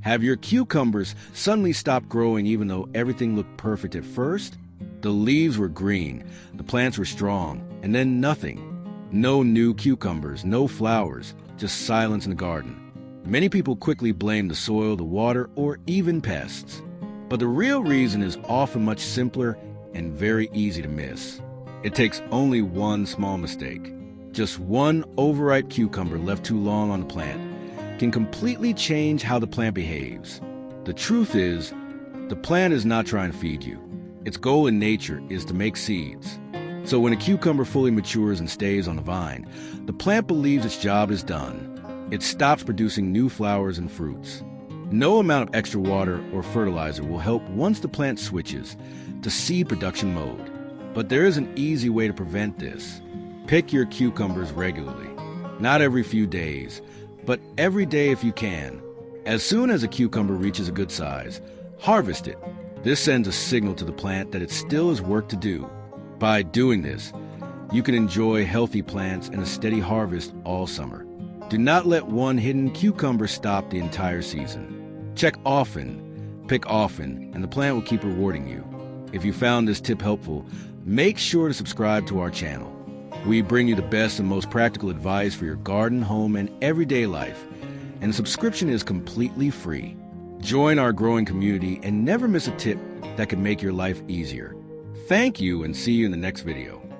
Have your cucumbers suddenly stopped growing even though everything looked perfect at first? The leaves were green, the plants were strong, and then nothing. No new cucumbers, no flowers, just silence in the garden. Many people quickly blame the soil, the water, or even pests. But the real reason is often much simpler and very easy to miss. It takes only one small mistake. Just one overripe cucumber left too long on the plant can completely change how the plant behaves. The truth is, the plant is not trying to feed you. Its goal in nature is to make seeds. So when a cucumber fully matures and stays on the vine, the plant believes its job is done. It stops producing new flowers and fruits. No amount of extra water or fertilizer will help once the plant switches to seed production mode. But there is an easy way to prevent this. Pick your cucumbers regularly. Not every few days, but every day if you can. As soon as a cucumber reaches a good size, harvest it. This sends a signal to the plant that it still has work to do. By doing this, you can enjoy healthy plants and a steady harvest all summer. Do not let one hidden cucumber stop the entire season. Check often, pick often, and the plant will keep rewarding you. If you found this tip helpful, make sure to subscribe to our channel. We bring you the best and most practical advice for your garden, home, and everyday life. And the subscription is completely free. Join our growing community and never miss a tip that can make your life easier. Thank you and see you in the next video.